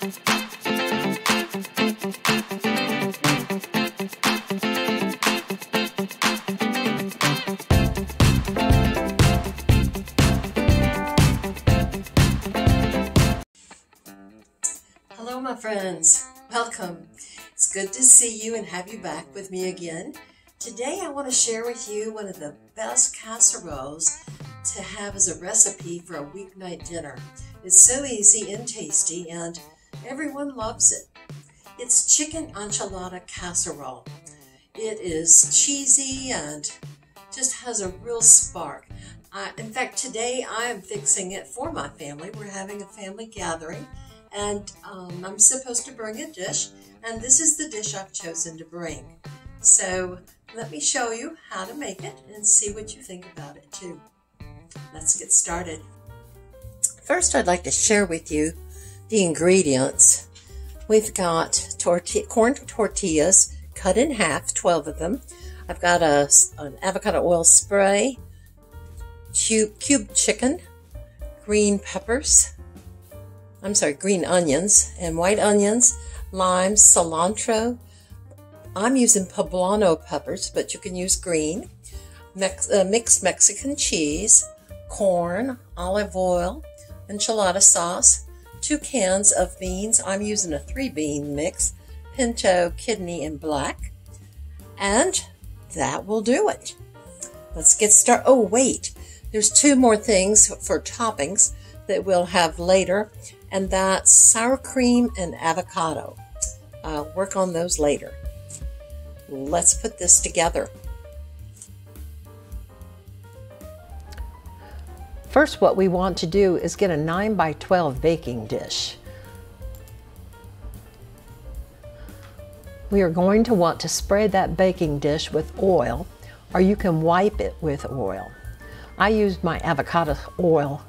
Hello my friends, welcome. It's good to see you and have you back with me again. Today I want to share with you one of the best casseroles to have as a recipe for a weeknight dinner. It's so easy and tasty and everyone loves it. It's chicken enchilada casserole. It is cheesy and just has a real spark. In fact, today I am fixing it for my family. We're having a family gathering. And I'm supposed to bring a dish, and this is the dish I've chosen to bring. So let me show you how to make it and see what you think about it too. Let's get started. First, I'd like to share with you the ingredients. We've got corn tortillas cut in half, 12 of them. I've got an avocado oil spray, cubed chicken, green onions and white onions, limes, cilantro. I'm using poblano peppers, but you can use green, mixed Mexican cheese, corn, olive oil, enchilada sauce, 2 cans of beans. I'm using a 3-bean mix, pinto, kidney, and black. And that will do it. Let's get started. Oh, wait. There's 2 more things for toppings that we'll have later, and that's sour cream and avocado. I'll work on those later. Let's put this together. First, what we want to do is get a 9 by 12 baking dish. We are going to want to spray that baking dish with oil, or you can wipe it with oil. I used my avocado oil.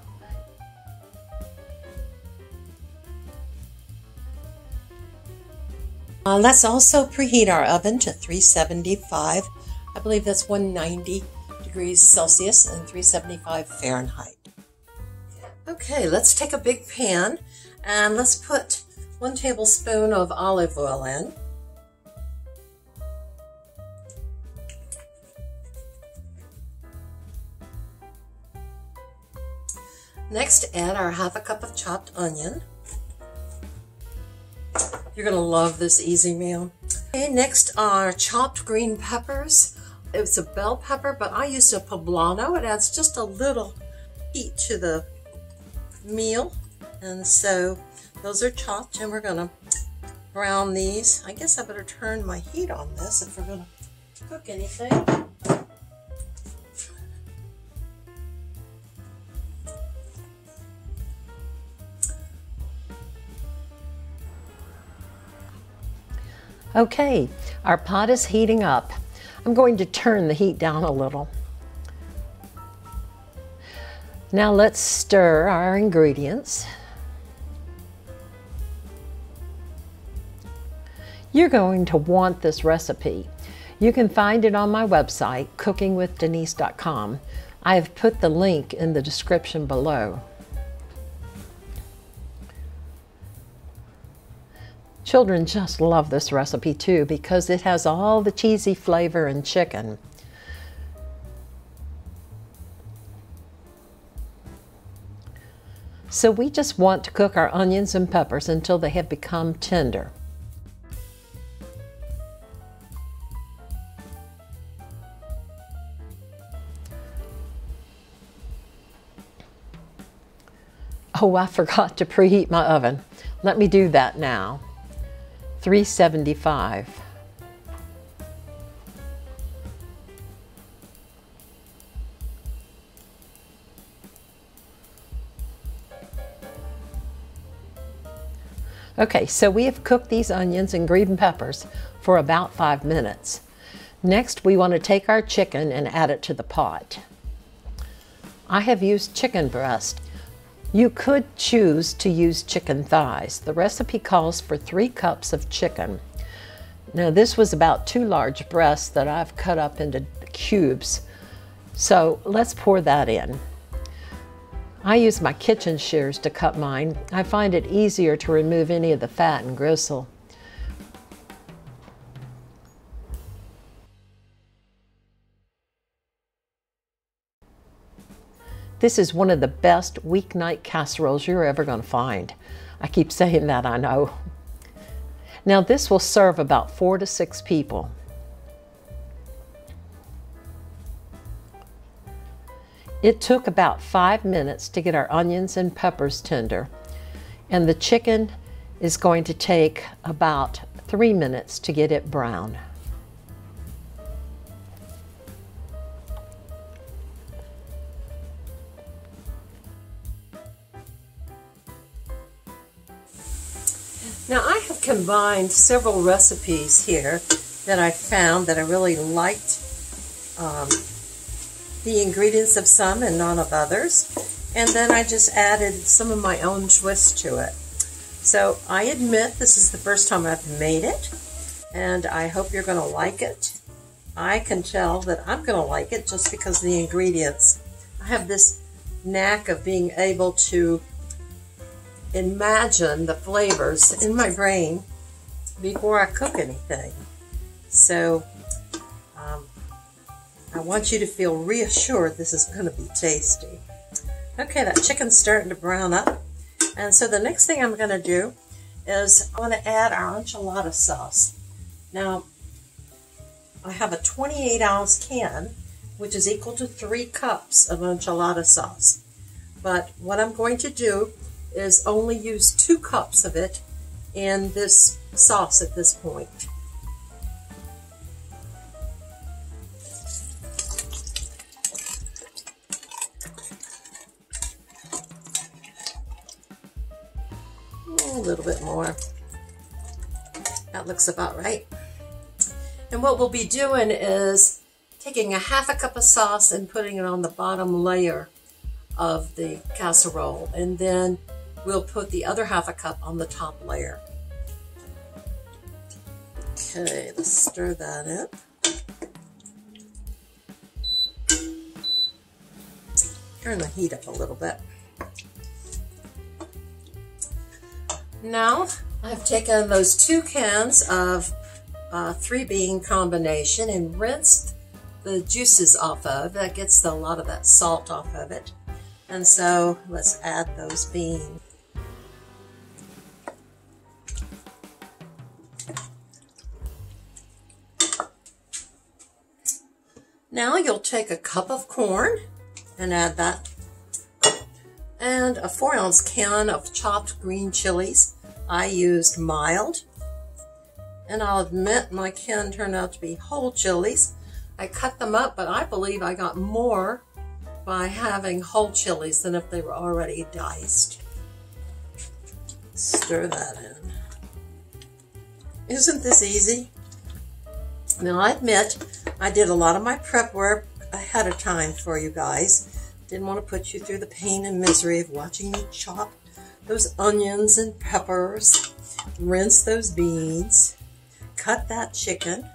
Let's also preheat our oven to 375. I believe that's 190 degrees Celsius and 375 Fahrenheit. Okay, let's take a big pan and let's put 1 tablespoon of olive oil in. Next, add our 1/2 cup of chopped onion. You're going to love this easy meal. Okay, next are chopped green peppers. It's a bell pepper, but I used a poblano. It adds just a little heat to the meal. And so those are chopped, and we're going to brown these. I guess I better turn my heat on this if we're going to cook anything. Okay, our pot is heating up. I'm going to turn the heat down a little. Now let's stir our ingredients. You're going to want this recipe. You can find it on my website, cookingwithdenise.com. I have put the link in the description below. Children just love this recipe too because it has all the cheesy flavor in chicken. So we just want to cook our onions and peppers until they have become tender. Oh, I forgot to preheat my oven. Let me do that now. 375. Okay, so we have cooked these onions and green peppers for about 5 minutes. Next, we want to take our chicken and add it to the pot. I have used chicken breast. You could choose to use chicken thighs. The recipe calls for 3 cups of chicken. Now this was about 2 large breasts that I've cut up into cubes. So let's pour that in. I use my kitchen shears to cut mine. I find it easier to remove any of the fat and gristle. This is one of the best weeknight casseroles you're ever going to find. I keep saying that, I know. Now this will serve about 4 to 6 people. It took about 5 minutes to get our onions and peppers tender, and the chicken is going to take about 3 minutes to get it brown. Now I have combined several recipes here that I found that I really liked the ingredients of some and none of others, and then I just added some of my own twist to it. So I admit this is the first time I've made it, and I hope you're going to like it. I can tell that I'm going to like it just because of the ingredients. I have this knack of being able to imagine the flavors in my brain before I cook anything. So I want you to feel reassured this is going to be tasty. Okay, that chicken's starting to brown up. And so the next thing I'm going to do is I'm going to add our enchilada sauce. Now, I have a 28-ounce can, which is equal to 3 cups of enchilada sauce. But what I'm going to do is only use 2 cups of it in this sauce at this point. A little bit more. That looks about right. And what we'll be doing is taking a half a cup of sauce and putting it on the bottom layer of the casserole, and then we'll put the other half a cup on the top layer. Okay, let's stir that in. Turn the heat up a little bit. Now, I've taken those 2 cans of 3-bean combination and rinsed the juices off of. That gets a lot of that salt off of it. And so, let's add those beans. Now you'll take a cup of corn and add that, and a 4-ounce can of chopped green chilies. I used mild, and I'll admit my can turned out to be whole chilies. I cut them up, but I believe I got more by having whole chilies than if they were already diced. Stir that in. Isn't this easy? Now I admit I did a lot of my prep work ahead of time for you guys. Didn't want to put you through the pain and misery of watching me chop those onions and peppers, rinse those beans, cut that chicken.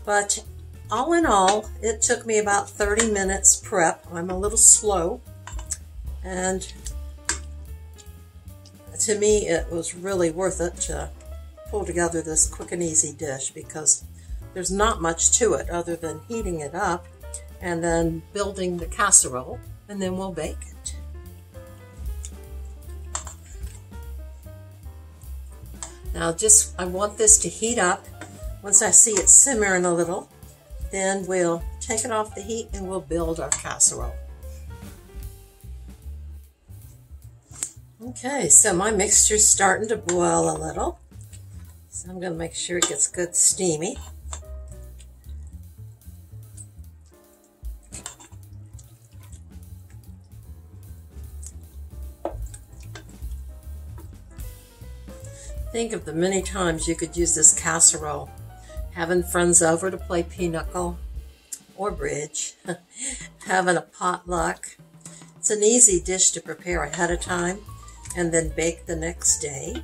But all in all, it took me about 30 minutes prep. I'm a little slow, and to me it was really worth it to pull together this quick and easy dish, because there's not much to it other than heating it up and then building the casserole, and then we'll bake it. Now I want this to heat up. Once I see it simmering a little, then we'll take it off the heat and we'll build our casserole. Okay, so my mixture's starting to boil a little. So I'm going to make sure it gets good steamy. Think of the many times you could use this casserole. Having friends over to play pinochle or bridge, having a potluck. It's an easy dish to prepare ahead of time and then bake the next day.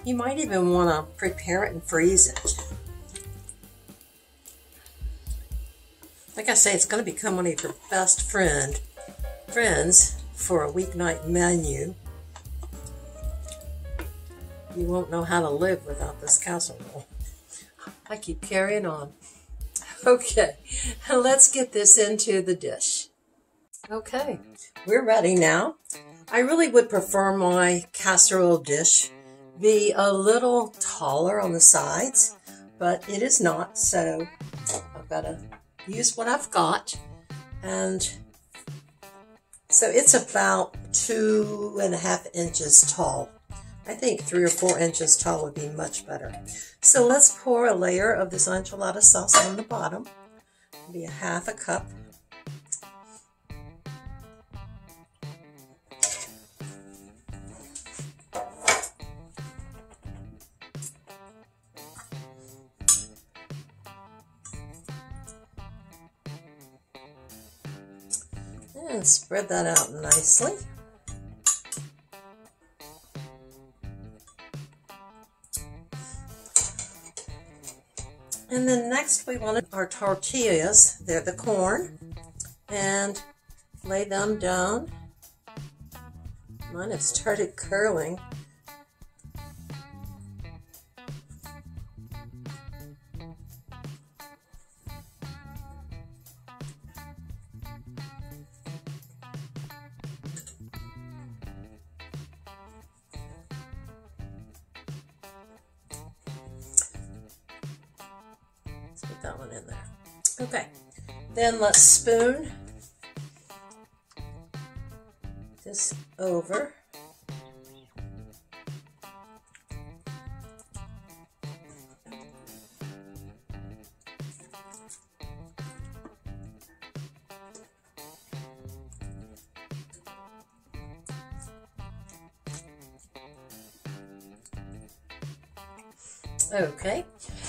You might even want to prepare it and freeze it. Like I say, it's going to become one of your best friends for a weeknight menu. You won't know how to live without this casserole. I keep carrying on. Okay, let's get this into the dish. Okay, we're ready now. I really would prefer my casserole dish be a little taller on the sides, but it is not, so I've got to use what I've got. And so it's about 2.5 inches tall. I think 3 or 4 inches tall would be much better. So let's pour a layer of this enchilada sauce on the bottom. It'll be a 1/2 cup. And spread that out nicely. And then next we want our tortillas, they're the corn, and lay them down. Mine have started curling. Put that one in there. Okay, then let's spoon this over. Okay,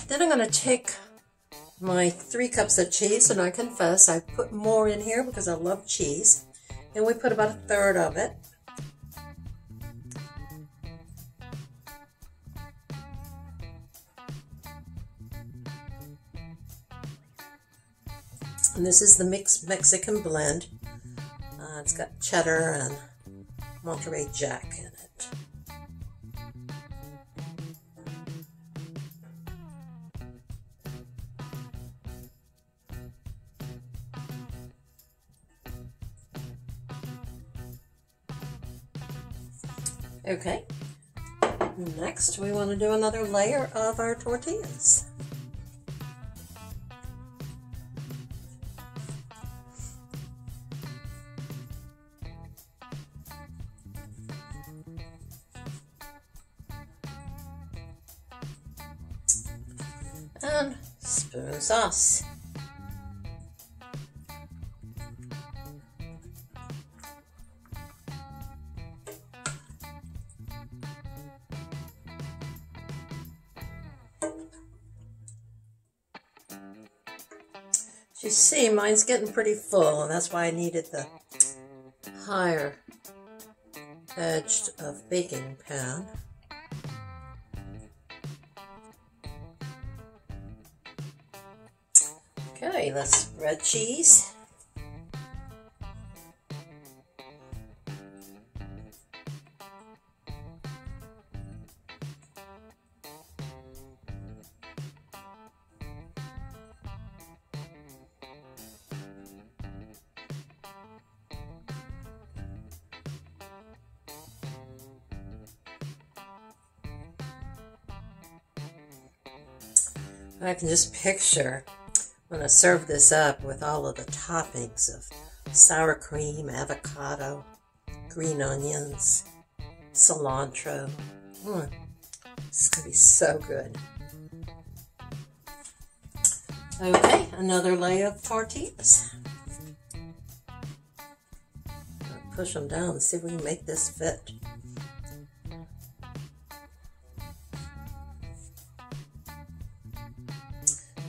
then I'm going to take my 3 cups of cheese, and I confess I put more in here because I love cheese, and we put about 1/3 of it. And this is the mixed Mexican blend. It's got cheddar and Monterey Jack in it. Okay, next we want to do another layer of our tortillas. And spoon sauce. You see, mine's getting pretty full, and that's why I needed the higher edged of baking pan. Okay, let's spread cheese. I can just picture when I serve this up with all of the toppings of sour cream, avocado, green onions, cilantro. It's going to be so good. Okay, another layer of tortillas. I'll push them down and see if we can make this fit.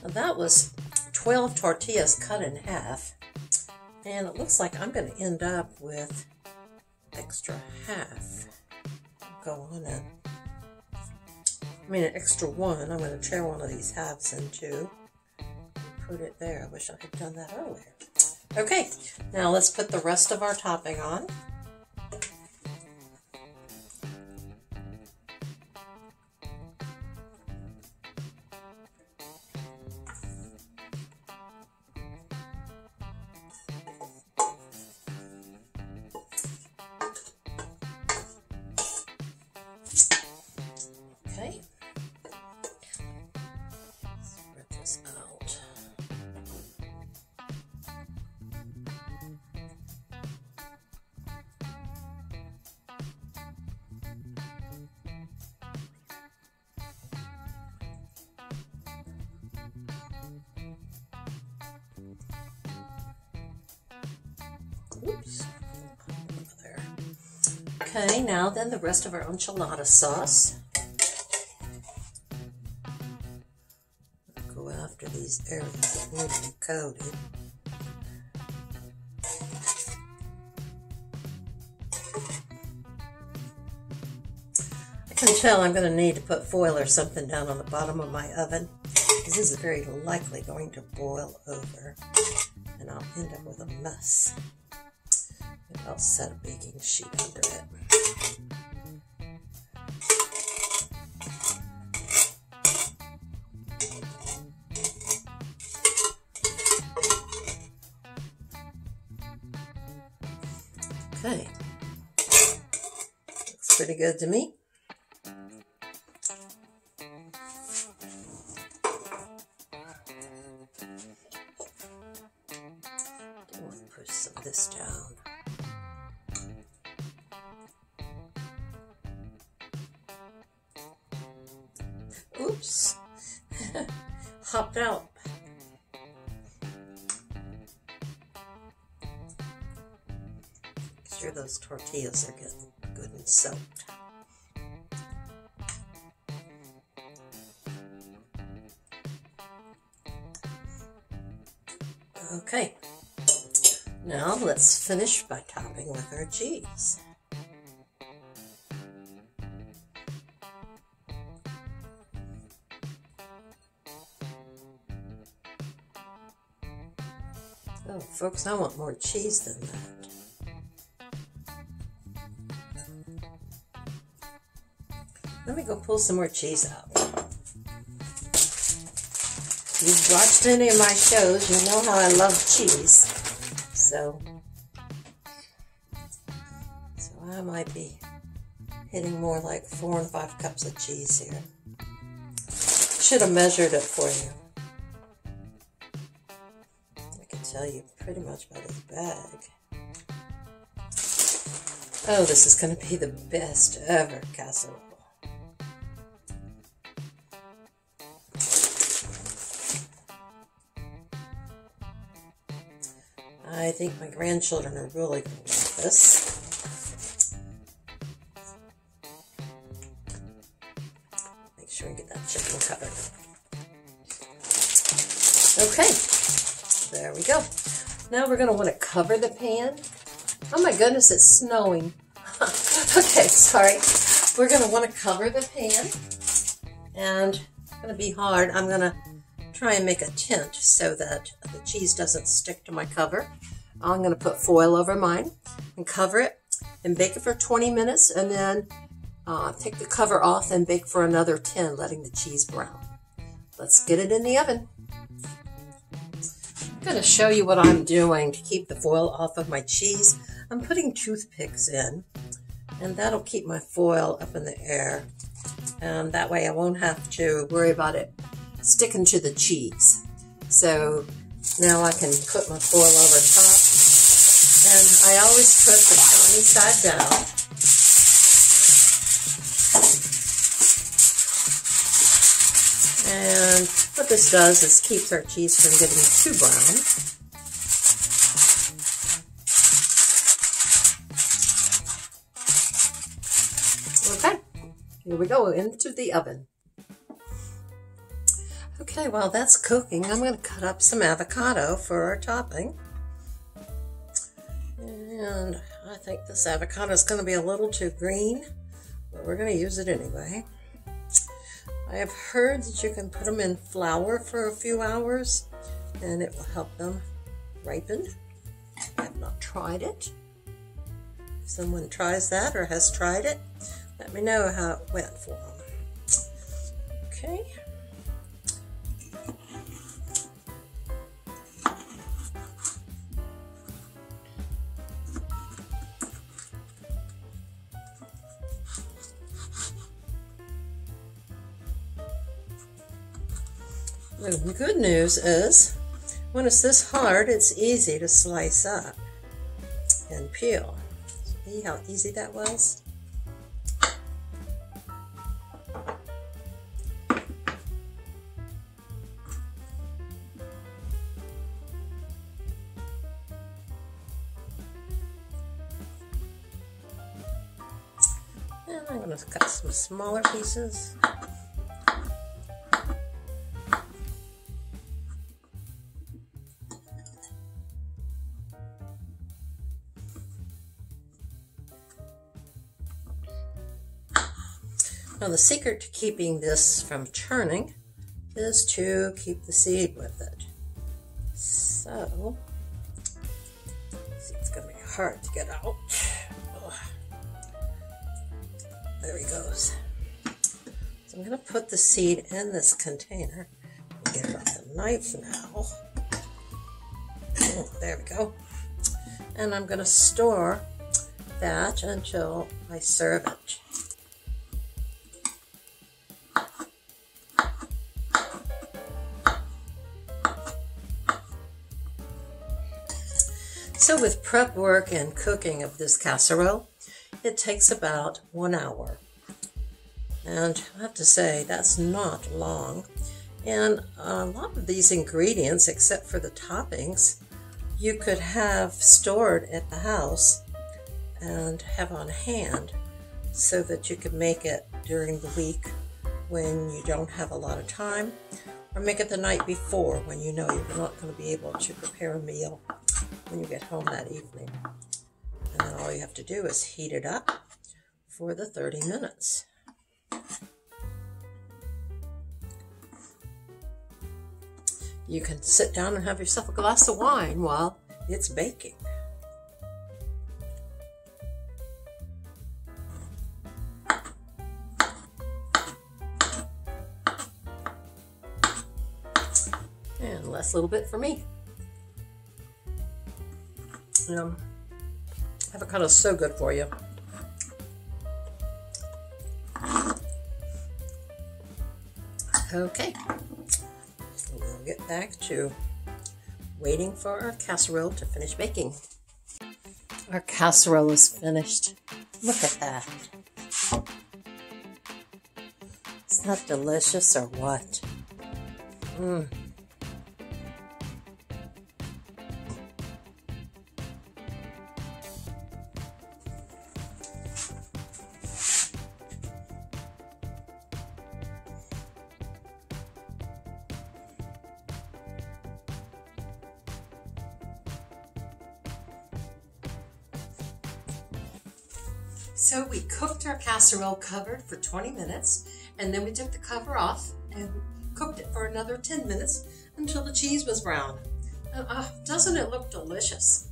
That was 12 tortillas cut in half, and it looks like I'm going to end up with extra half. Go on in. An extra one. I'm going to tear one of these halves in two and put it there. I wish I had done that earlier. Okay, now let's put the rest of our topping on. Oops. There. Okay, now then the rest of our enchilada sauce. Go after these areas that need to be coated. I can tell I'm going to need to put foil or something down on the bottom of my oven, because this is very likely going to boil over and I'll end up with a mess. Maybe I'll set a baking sheet under it. Okay, looks pretty good to me. Push some of this down. Oops, hopped out. Make sure those tortillas are getting good and soaked. Okay. Now let's finish by topping with our cheese. Oh, folks, I want more cheese than that. Let me go pull some more cheese out. If you've watched any of my shows, you know how I love cheese. So I might be hitting more like 4 and 5 cups of cheese here. Should have measured it for you. I can tell you pretty much by this bag. Oh, this is going to be the best ever casserole. I think my grandchildren are really going to like this. Make sure and get that chicken covered. Okay, there we go. Now we're going to want to cover the pan. Oh my goodness, it's snowing. Okay, sorry. We're going to want to cover the pan, and it's going to be hard. I'm going to try and make a tent so that the cheese doesn't stick to my cover. I'm going to put foil over mine and cover it and bake it for 20 minutes, and then take the cover off and bake for another 10, letting the cheese brown. Let's get it in the oven. I'm going to show you what I'm doing to keep the foil off of my cheese. I'm putting toothpicks in, and that'll keep my foil up in the air. That way I won't have to worry about it sticking to the cheese. So now I can put my foil over top, and I always put the sunny side down. And what this does is keeps our cheese from getting too brown. Okay, here we go into the oven. Okay, while that's cooking, I'm going to cut up some avocado for our topping. And I think this avocado is going to be a little too green, but we're going to use it anyway. I have heard that you can put them in flour for a few hours, and it will help them ripen. I have not tried it. If someone tries that or has tried it, let me know how it went for them. Okay. The good news is, when it's this hard, it's easy to slice up and peel. See how easy that was? And I'm going to cut some smaller pieces. Now the secret to keeping this from turning is to keep the seed with it. So, it's going to be hard to get out. Ugh. There he goes. So I'm going to put the seed in this container. Get it off the knife now. Oh, there we go. And I'm going to store that until I serve it. So with prep work and cooking of this casserole, it takes about 1 hour. And I have to say, that's not long. And a lot of these ingredients, except for the toppings, you could have stored at the house and have on hand so that you could make it during the week when you don't have a lot of time, or make it the night before when you know you're not going to be able to prepare a meal when you get home that evening. And then all you have to do is heat it up for the 30 minutes. You can sit down and have yourself a glass of wine while it's baking. And last little bit for me. Avocado is so good for you. Okay, so we'll get back to waiting for our casserole to finish baking. Our casserole is finished. Look at that. Is that delicious or what? So we cooked our casserole covered for 20 minutes, and then we took the cover off and cooked it for another 10 minutes until the cheese was brown. Doesn't it look delicious?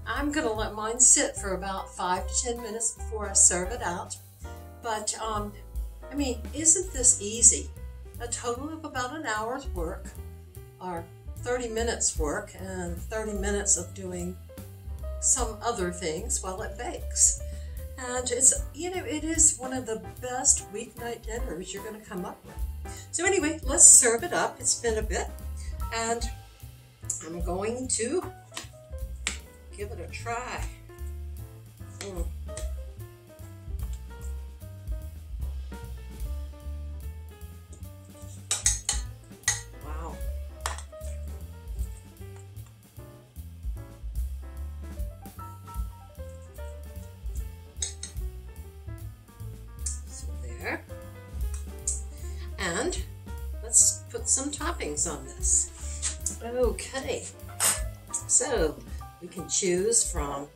I'm gonna let mine sit for about 5 to 10 minutes before I serve it out. But I mean, isn't this easy? A total of about an hour's work, or 30 minutes work, and 30 minutes of doing some other things while it bakes. And it's, it is one of the best weeknight dinners you're going to come up with. So anyway, let's serve it up. It's been a bit, and I'm going to give it a try. Wow. And let's put some toppings on this. Okay, so we can choose from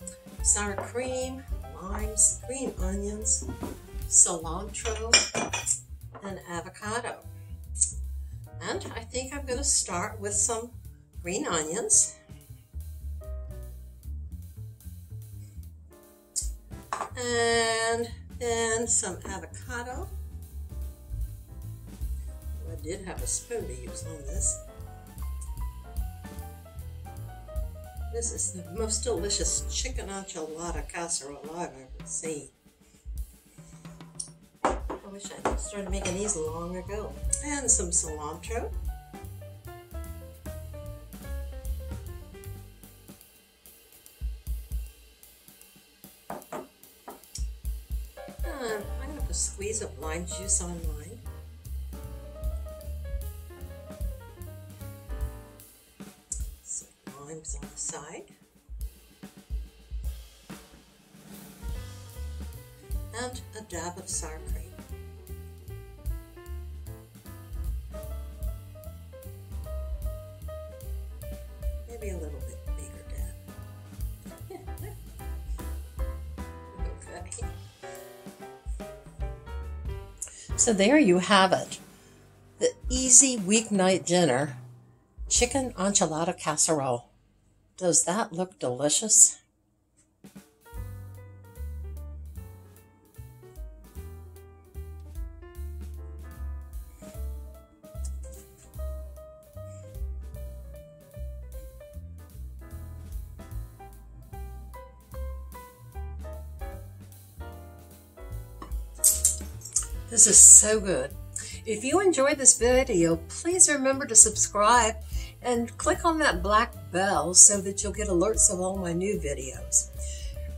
sour cream, limes, green onions, cilantro, and avocado. And I think I'm going to start with some green onions. And then some avocado. I did have a spoon to use on this. This is the most delicious chicken enchilada casserole I've ever seen. I wish I started making these long ago. And some cilantro. And I'm going to put a squeeze of lime juice on mine. On the side. and a dab of sour cream. Maybe a little bit bigger dab. Okay. So there you have it. The easy weeknight dinner, chicken enchilada casserole. Does that look delicious? This is so good. If you enjoyed this video, please remember to subscribe and click on that black bell so that you'll get alerts of all my new videos.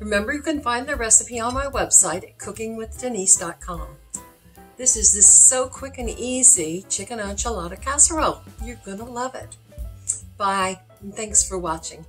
Remember, you can find the recipe on my website at cookingwithdenise.com. This is so quick and easy chicken enchilada casserole. You're going to love it. Bye, and thanks for watching.